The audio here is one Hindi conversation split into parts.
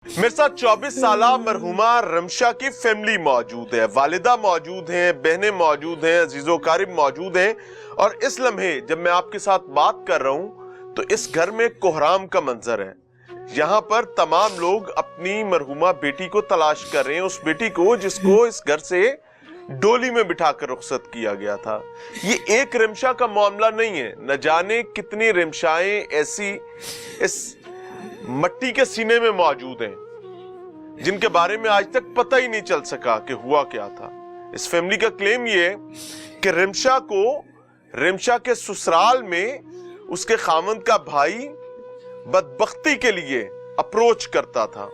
मेरे साथ 24 साल मरहुमा रमशा की फैमिली मौजूद है। वालिदा मौजूद हैं, बहनें मौजूद हैं, अजीजो कारिब मौजूद हैं। और इस लम्हे जब मैं आपके साथ बात कर रहा हूं तो इस घर में कोहराम का मंजर है। यहाँ पर तमाम लोग अपनी मरहुमा बेटी को तलाश कर रहे हैं, उस बेटी को जिसको इस घर से डोली में बिठाकर रुखसत किया गया था। ये एक रिमशा का मामला नहीं है, न जाने कितनी रिमशाएं ऐसी इस मट्टी के सीने में मौजूद हैं जिनके बारे में आज तक पता ही नहीं चल सका कि हुआ क्या था। इस फैमिली का क्लेम ये है कि रिमशा को रिमशा के ससुराल में उसके खामंद का भाई बदबख्ती के लिए अप्रोच करता था।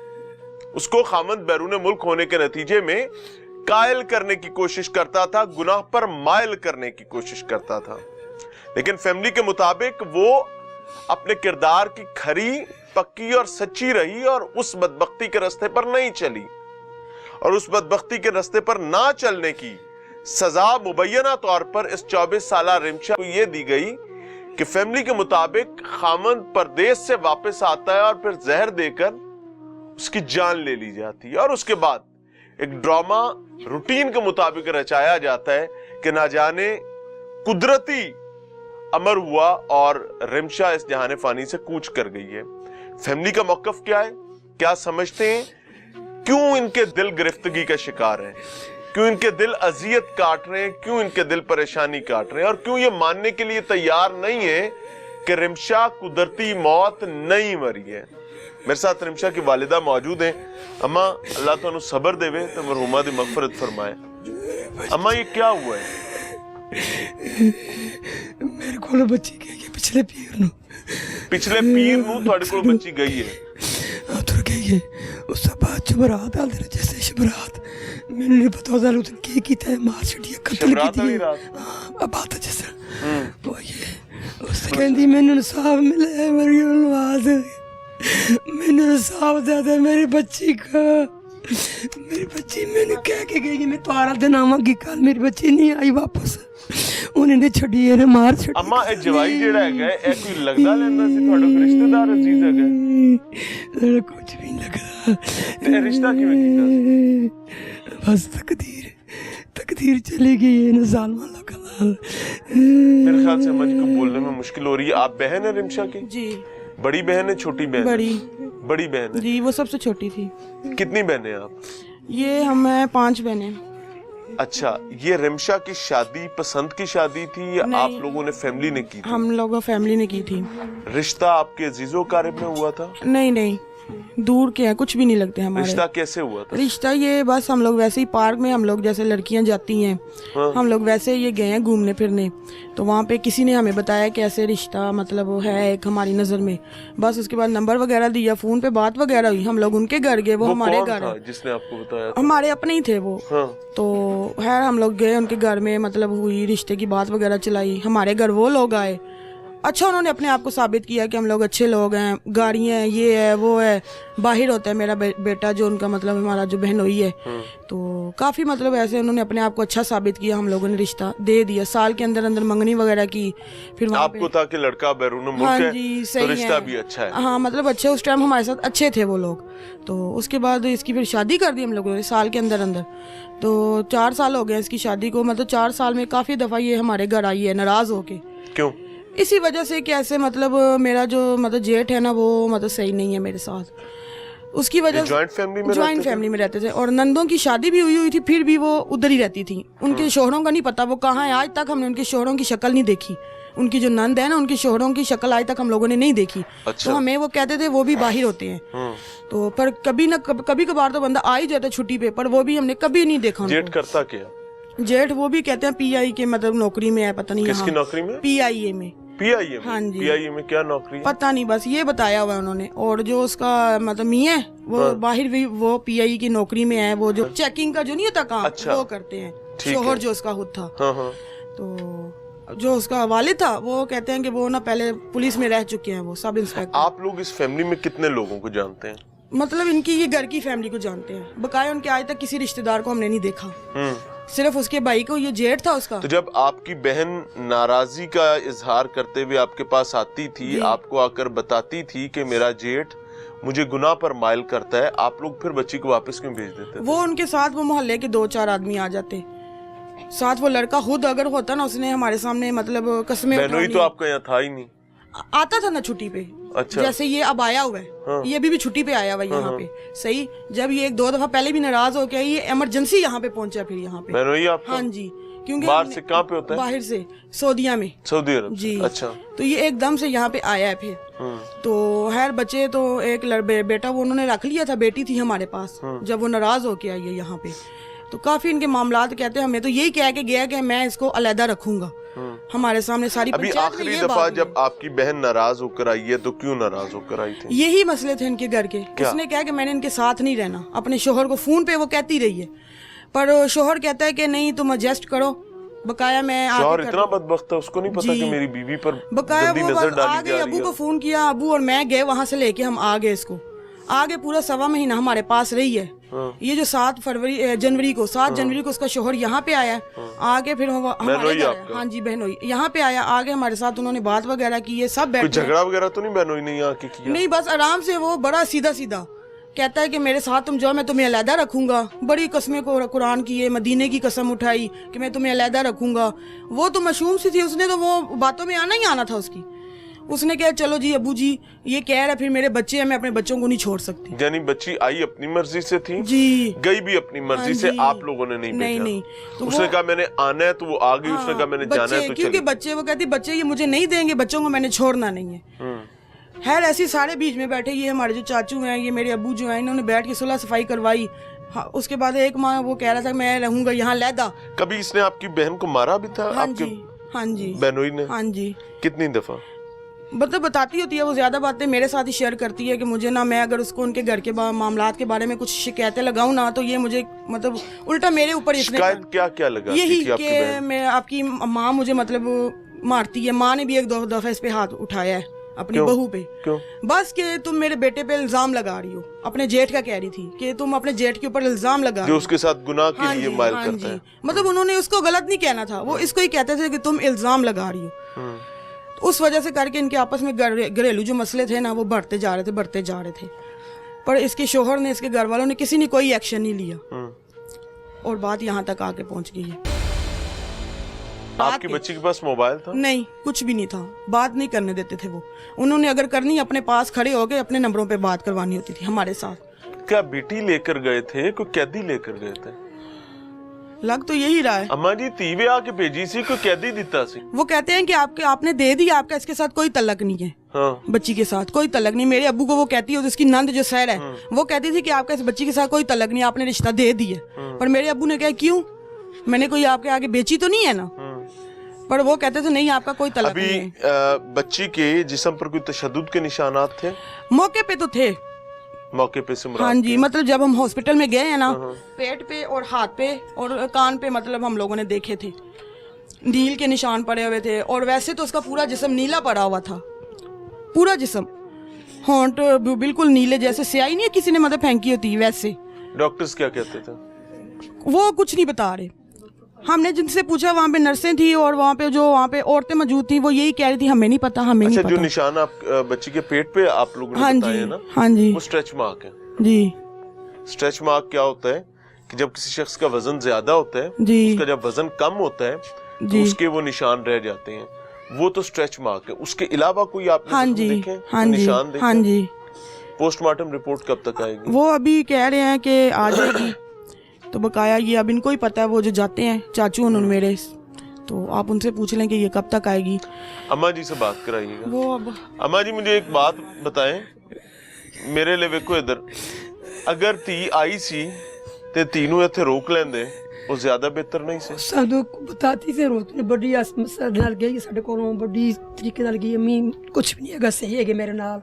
उसको खामंद बैरून मुल्क होने के नतीजे में कायल करने की कोशिश करता था, गुनाह पर मायल करने की कोशिश करता था। लेकिन फैमिली के मुताबिक वो अपने किरदार की खरी पक्की और सच्ची रही और उस बदबख्ती के रास्ते पर नहीं चली। और उस बदबख्ती के रास्ते पर ना चलने की सजा मुबैना तौर पर इस 24 साल रिमशा को यह दी गई कि फैमिली के मुताबिक खामंद परदेश से वापस आता है और फिर जहर देकर उसकी जान ले ली जाती है। और उसके बाद एक ड्रामा रूटीन के मुताबिक रचाया जाता है कि ना जाने कुदरती अमर हुआ और रिमशा इस जहाने फानी से कूच कर गई है। फैमिली का मौकफ क्या है, क्या समझते हैं, क्यों इनके दिल गिरफ्तगी का शिकार है, क्यों इनके दिल अजियत काट रहे हैं, क्यों इनके दिल परेशानी काट रहे हैं, और क्यों ये मानने के लिए तैयार नहीं है कि रिमशा कुदरती मौत नहीं मरी है। मेरे साथ रिमशा की वालिदा मौजूद हैं। अम्मा, अल्लाह तुहानू सबर देवे तो मरहुमा दी मगफरत फरमाए। अम्मा, ये क्या हुआ है? मेरे को बच्ची गई पिछले पीर नू तुहाडे कोल बच्ची गई है? तुर गई है। उस बाद जबरात आल दे जैसे शबरात मैंने नहीं पता होता लोग क्या कीता है, मार छड़ी कत्ल की थी। हां, बात है जैसे वो ये उस कहंदी मैंने इंसाफ मिले, मेरी नवाज मैंने इंसाफ दे दे मेरी बच्ची का। मेरी बच्ची मैंने कह के गई मैं तुम्हारा दिन आवांगी, कल मेरी बच्ची नहीं आई वापस, उन्हें छड़ी है मार छड़ी। अम्मा, ए जवाई जेड़ा है ए कोई लगदा लेंदा सी ਤੁਹਾਡਾ ਕੋਈ ਰਿਸ਼ਤੇਦਾਰ ਅਜ਼ੀਜ਼ है? कुछ भी नहीं लगदा। ते रिश्ता किवें कीता सी? बस तकदीर चली गई है जालिमा लोगों नाल। मेरे ख्याल से समझ को बोलने में मुश्किल हो रही है। आप बहन है रिमशा की? जी। बड़ी बहन है, छोटी बहन? बड़ी बहन है जी, वो सबसे छोटी थी। कितनी बहनें हैं आप? ये हम 5 बहनें। अच्छा, ये रिमशा की शादी पसंद की शादी थी या आप लोगों ने फैमिली ने की थी? हम लोगों फैमिली ने की थी। रिश्ता आपके अजीजों कारिब में हुआ था? नहीं, दूर के हैं, कुछ भी नहीं लगते हमारे। रिश्ता कैसे हुआ था? रिश्ता ये बस हम लोग वैसे ही पार्क में हम लोग जैसे लड़कियां जाती हैं, हाँ। हम लोग वैसे ये गए हैं घूमने फिरने, तो वहाँ पे किसी ने हमें बताया कि ऐसे रिश्ता मतलब है एक हमारी नजर में। बस उसके बाद नंबर वगैरह दिया, फोन पे बात वगैरह हुई, हम लोग उनके घर गए। वो हमारे घर जिसने आपको बताया? हमारे अपने ही थे वो, हाँ। तो खैर हम लोग गए उनके घर में, मतलब हुई रिश्ते की बात वगैरह चलाई। हमारे घर वो लोग आए, अच्छा उन्होंने अपने आप को साबित किया कि हम लोग अच्छे लोग हैं, गाड़ियाँ हैं, ये है वो है। बाहर होता है मेरा बेटा जो उनका मतलब हमारा जो बहनोई है, तो काफ़ी मतलब ऐसे उन्होंने अपने आप को अच्छा साबित किया। हम लोगों ने रिश्ता दे दिया, साल के अंदर अंदर मंगनी वगैरह की। फिर आपको था कि लड़का बैरून मुल्क है, हाँ जी, सही तो रिश्ता है, भी अच्छा है। हाँ मतलब अच्छे, उस टाइम हमारे साथ अच्छे थे वो लोग। तो उसके बाद इसकी फिर शादी कर दी हम लोगों ने साल के अंदर अंदर। तो 4 साल हो गए इसकी शादी को, मतलब 4 साल में काफ़ी दफ़ा ये हमारे घर आई है नाराज़ होके। क्यों? इसी वजह से कि ऐसे मतलब मेरा जो मतलब जेठ है ना वो मतलब सही नहीं है मेरे साथ, उसकी वजह से। जॉइंट फैमिली में रहते थे और नंदों की शादी भी हुई थी, फिर भी वो उधर ही रहती थी। उनके शोहरों का नहीं पता वो कहाँ है, आज तक हमने उनके शोहरों की शक्ल नहीं देखी। उनकी जो नंद है ना, उनके शोहरों की शक्ल आज तक हम लोगों ने नहीं देखी। अच्छा। तो हमें वो कहते थे वो भी बाहर होते हैं, तो पर कभी कभार तो बंदा आ ही जाता छुट्टी पे, पर वो भी हमने कभी नहीं देखा। जेठ करता क्या? जेठ वो भी कहते हैं PI के मतलब नौकरी में है, पता नहीं किसकी नौकरी में? PIA में। PIA में? हाँ जी। PIA में क्या नौकरी? पता नहीं, बस ये बताया हुआ है उन्होंने। और जो उसका मतलब मियां है वो बाहर भी वो PI की नौकरी में है, वो जो चेकिंग का जो नहीं होता काम, अच्छा। वो करते हैं। शोहर जो उसका खुद था, हाँ। तो जो उसका वालिद था वो कहते हैं कि वो ना पहले पुलिस में रह चुके हैं, वो सब इंस्पेक्टर। आप लोग इस फैमिली में कितने लोगों को जानते हैं? मतलब इनकी ये घर की फैमिली को जानते हैं, बकाया उनके आज तक किसी रिश्तेदार को हमने नहीं देखा, सिर्फ उसके भाई को, ये जेठ था उसका। तो जब आपकी बहन नाराजगी का इजहार करते हुए आपके पास आती थी, आपको आकर बताती थी कि मेरा जेठ मुझे गुनाह पर माइल करता है, आप लोग फिर बच्ची को वापस क्यों भेज देते थे? वो उनके साथ वो मोहल्ले के 2-4 आदमी आ जाते साथ। वो लड़का खुद अगर होता ना, उसने हमारे सामने मतलब कसमें बहनोई तो आपका यहाँ था ही नहीं। आता था ना छुट्टी पे। अच्छा। जैसे ये अब आया हुआ है, हाँ। ये अभी भी छुट्टी पे आया हुआ है यहाँ पे, सही। जब ये 1-2 दफा पहले भी नाराज हो गया, ये इमरजेंसी यहाँ पे पहुंचा फिर यहाँ पे। बहनोई आपका? हाँ जी, क्योंकि बाहर से कहाँ पे होता है? बाहर से, सऊदीया में। सऊदी अरब जी। अच्छा। तो ये एकदम से यहाँ पे आया है फिर। तो खैर बच्चे तो एक बेटा वो उन्होंने रख लिया था, बेटी थी हमारे पास जब वो नाराज होके आई है यहाँ पे। तो काफी इनके मामलात कहते हैं, हमें तो यही कह के गया कि मैं इसको अलहदा रखूंगा। हमारे सामने सारी अभी पंचायत में आखिरी ये दफा बात जब आपकी बहन नाराज होकर आई है तो क्यों नाराज होकर आई थी? यही मसले थे इनके घर के। उसने कहा कि मैंने इनके साथ नहीं रहना। अपने शोहर को फोन पे वो कहती रही है, पर शोहर कहता है कि नहीं तुम एडजस्ट करो। बकाया मैं शोहर इतना बदबख्त है, उसको नहीं पता कि मेरी बीवी पर बकाया गंदी वो नजर बस डाली आगे जा रही अबू है। को फोन किया, अबू और मैं गए वहां से लेके हम आ गए। इसको आगे पूरा 1.25 महीना हमारे पास रही है। ये जो 7 जनवरी को उसका शोहर यहाँ पे आया, आगे फिर हमारे घर, हाँ जी बहनोई यहाँ पे आया, आगे हमारे साथ उन्होंने बात वगैरह की, ये सब बैठ झगड़ा वगैरह तो नहीं बहनोई ने यहाँ की किया? नहीं, बस आराम से वो बड़ा सीधा सीधा कहता है कि मेरे साथ तुम जाओ, मैं तुम्हें अलहदा रखूंगा। बड़ी कस्में को कुरान की है, मदीने की कसम उठाई कि मैं तुम्हें अलहदा रखूंगा। वो तो मासूम सी थी, उसने तो वो बातों में आना ही आना था उसकी। उसने कहा चलो जी अबू जी ये कह रहा है, फिर मेरे बच्चे हैं, मैं अपने बच्चों को नहीं छोड़ सकती। यानी बच्ची आई अपनी मर्जी से थी जी, गई भी अपनी मर्जी से, आप लोगों ने नहीं भेजा? नहीं। तो उसने कहा मैंने आना है तो वो आ गई, उसने कहा मैंने जाना है तो क्योंकि बच्चे वो कहती बच्चे ये मुझे नहीं देंगे, बच्चों को मैंने छोड़ना नहीं है। खैर ऐसे सारे बीच में बैठे, ये हमारे जो चाचू हैं, ये मेरे अबू जो हैं, इन्होंने बैठ के सुलह सफाई करवाई। हाँ, उसके बाद एक माँ वो कह रहा था मैं रहूंगा यहाँ लहदा। कभी इसने आपकी बहन को मारा भी था? हाँ जी, हाँ जी बहनोई ने? हाँ जी। कितनी दफा? मतलब बताती होती है वो, ज्यादा बातें मेरे साथ ही शेयर करती है कि मुझे ना, मैं अगर उसको उनके घर के मामलात के बारे में कुछ शिकायतें लगाऊं ना, तो ये मुझे मतलब उल्टा मेरे ऊपर शिकायत क्या लगा? यही कि मैं आपकी माँ मुझे मतलब मारती है। माँ ने भी 1-2 दफा इस पे हाथ उठाया है अपनी बहू पे। क्यों? बस कि तुम मेरे बेटे पे इल्जाम लगा रही हो। अपने जेठ का कह रही थी कि तुम अपने जेठ के ऊपर इल्जाम लगा रही हो, जो उसके साथ गुनाह के लिए माइल करता है। मतलब उन्होंने उसको गलत नहीं कहना था, वो इसको ही कहते थे कि तुम इल्जाम लगा रही हो। तो उस वजह से करके इनके आपस में घरेलू जो मसले थे ना, वो बढ़ते जा रहे थे। पर इसके शोहर ने, इसके घर वालों ने, किसी ने कोई एक्शन नहीं लिया और बात यहाँ तक आके पहुँच गई है। आपकी बच्ची के पास मोबाइल था? नहीं, कुछ भी नहीं था। बात नहीं करने देते थे वो। उन्होंने अगर करनी अपने पास खड़े होके अपने नंबरों पे बात करवानी होती थी हमारे साथ। क्या बेटी लेकर गए थे, कोई कैदी लेकर गए थे? लग तो यही रहा है। अम्मा जी तीवे आके भेजी सी, कोई कैदी दिता सी? वो कहते हैं कि आपने दे दी, आपका इसके साथ कोई तलक नहीं है। हाँ। बच्ची के साथ कोई तलक नहीं। मेरे अब्बू को वो कहती है, उसकी नंद जो सैर है वो कहती थी कि आपका इस बच्ची के साथ कोई तलक नहीं, आपने रिश्ता दे दिया। पर मेरे अब्बू ने कहा क्यों, मैंने कोई आपके आगे बेची तो नहीं है ना। पर वो कहते थे नहीं आपका कोई तलक नहीं है। बच्ची के जिस्म पर कोई तशद्दुद के निशानात थे? मौके पे तो थे, मौके पे से हाँ जी। मतलब जब हम हॉस्पिटल में गए हैं ना, पेट पे और हाथ पे और कान पे मतलब हम लोगों ने देखे थे, नील के निशान पड़े हुए थे। और वैसे तो उसका पूरा जिस्म नीला पड़ा हुआ था, पूरा जिस्म, होंठ बिल्कुल नीले, जैसे स्याही नहीं है किसी ने मतलब फेंकी होती वैसे। डॉक्टर्स क्या कहते थे? वो कुछ नहीं बता रहे। हमने जिनसे पूछा, वहाँ पे नर्सें थी और वहाँ पे औरतें मौजूद थी, वो यही कह रही थी हमें नहीं पता, हमें नहीं पता। जो निशान आप बच्ची के पेट पे आप लोगों ने बताए हैं ना, हाँ जी, वो स्ट्रेच मार्क है जी। स्ट्रेच मार्क क्या होता है कि जब किसी शख्स का वजन ज्यादा होता है, उसका जब वजन कम होता है तो उसके वो निशान रह जाते हैं, वो तो स्ट्रेच मार्क है। उसके अलावा कोई आपने देखे निशान देखे? हाँ जी। पोस्टमार्टम रिपोर्ट कब तक आएगी? वो अभी कह रहे हैं कि आ जाएगी। तो बकाया ये अब इनको ही पता है, वो जो जाते हैं चाचू उन्होंने मेरे, तो आप उनसे पूछ लें कि ये कब तक आएगी। अम्मा जी से बात कराइएगा। वो अब अम्मा जी मुझे एक बात बताएं, मेरे लिए वेखो इधर, अगर धी आई सी ते तीनों इत्थे रोक लेंदे वो ज्यादा बेहतर नहीं सी? साडू बताती से रोज ने बड़ी मसला नाल गई साडे कोलों बड़ी तरीके नाल गई। अम्मी कुछ भी नहीं हैगा, सही है मेरे नाल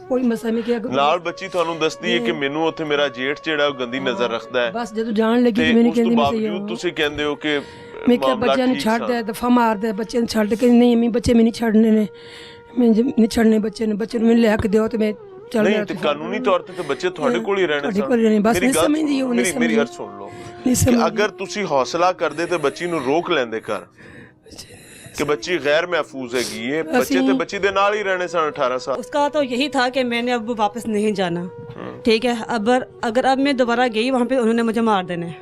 कोई मसला नहीं किया। ਨਾਲ ਬੱਚੀ ਤੁਹਾਨੂੰ ਦੱਸਦੀ ਹੈ ਕਿ ਮੈਨੂੰ ਉੱਥੇ ਮੇਰਾ ਜੇਠ ਜਿਹੜਾ ਉਹ ਗੰਦੀ ਨਜ਼ਰ ਰੱਖਦਾ ਹੈ, ਬਸ ਜਦੋਂ ਜਾਣ ਲੱਗੀ ਤੇ ਮੈਨੂੰ ਕਹਿੰਦੀ ਮੈਂ ਸਹੀ ਹਾਂ। ਤੁਸੀਂ ਕਹਿੰਦੇ ਹੋ ਕਿ ਮੈਂ ਕਿਹਾ ਬੱਚਿਆਂ ਨੂੰ ਛੱਡ ਦੇ, ਦਫਾ ਮਾਰਦਾ ਬੱਚਿਆਂ ਨੂੰ ਛੱਡ ਕੇ। ਨਹੀਂ ਅਮੀ ਬੱਚੇ ਮੈਨੂੰ ਛੱਡਨੇ ਨੇ, ਮੈਂ ਨਹੀਂ ਛੱਡਨੇ ਬੱਚੇ ਨੂੰ, ਬੱਚੇ ਨੂੰ ਮੈਨੂੰ ਲਿਆ ਕੇ ਦਿਓ ਤੇ ਮੈਂ ਚੱਲ ਨਹੀਂ ਤੇ ਕਾਨੂੰਨੀ ਤੌਰ ਤੇ ਬੱਚੇ ਤੁਹਾਡੇ ਕੋਲ ਹੀ ਰਹਿਣੇ ਤੁਹਾਡੇ ਕੋਲ ਰਹਿਣੇ। ਬਸ ਨਹੀਂ ਸਮਝਦੀ ਉਹ, ਨਹੀਂ ਮੇਰੀ ਗੱਲ ਸੁਣ ਲਓ ਕਿ ਅਗਰ ਤੁਸੀਂ ਹੌਸਲਾ ਕਰਦੇ ਤੇ ਬੱਚੀ ਨੂੰ ਰੋਕ ਲੈਂਦੇ ਘਰ, कि बच्ची गैर महफूज हैगी ये बच्चे ते बच्ची दे नाल ही रहने सन 18 साल उसका तो यही था कि मैंने अब वापस नहीं जाना, ठीक है। अगर अब मैं दोबारा गई वहाँ पे उन्होंने मुझे मार देना है।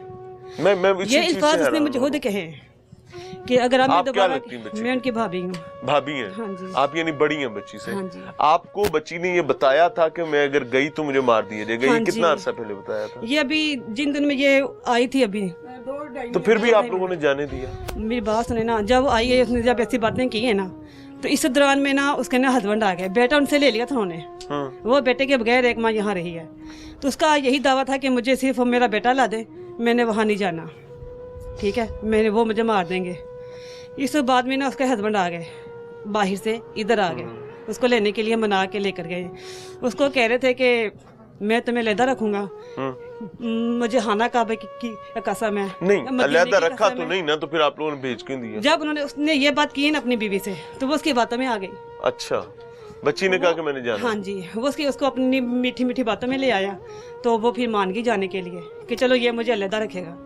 मैं इसी ये चीज़ से अल्फाज उसने हैरान मुझे हूँ। खुद कहे कि अगर अब मैं आप क्या दोबारा, लगती हैं बच्ची मैं उनकी भाभी हूँ। भाभी हैं हाँ जी। आप यानी बड़ी हैं बच्ची से। हाँ जी। आपको बच्ची ने ये बताया था कि मैं अगर गई तो मुझे मार दिया जाएगा, हाँ ये कितना जी। अरसा पहले बताया था? ये अभी जिन दिन में ये आई थी अभी, तो फिर भी आप लोगों ने जाने दिया? मेरी बात सुने ना, जब आई है उसने जब ऐसी बातें की है ना, तो इस दौरान में ना उसके ना हस्बैंड आ गए, बेटा उनसे ले लिया था उन्होंने। वो बेटे के बगैर एक माँ यहाँ रही है, तो उसका यही दावा था कि मुझे सिर्फ मेरा बेटा ला दे, मैंने वहाँ नहीं जाना, ठीक है, मैंने वो मुझे मार देंगे। इस बाद में ना उसके हस्बैंड आ गए, बाहर से इधर आ गए, उसको लेने के लिए मना के लेकर गए। उसको कह रहे थे कि मैं तुम्हें अलहदा रखूंगा, मुझे हाना काबे की कसम है। नहीं, मदीने अलहदा की रखा कसम तो है। नहीं ना, तो फिर आप लोगों ने भेज क्यों दिया? जब उसने ये बात की है ना अपनी बीवी से, तो वो उसकी बातों में आ गई। अच्छा, बच्ची ने कहा कि मैंने जाना। हाँ जी, वो उसको अपनी मीठी मीठी बातों में ले आया, तो वो फिर मान गई जाने के लिए कि चलो ये मुझे अलहदा रखेगा।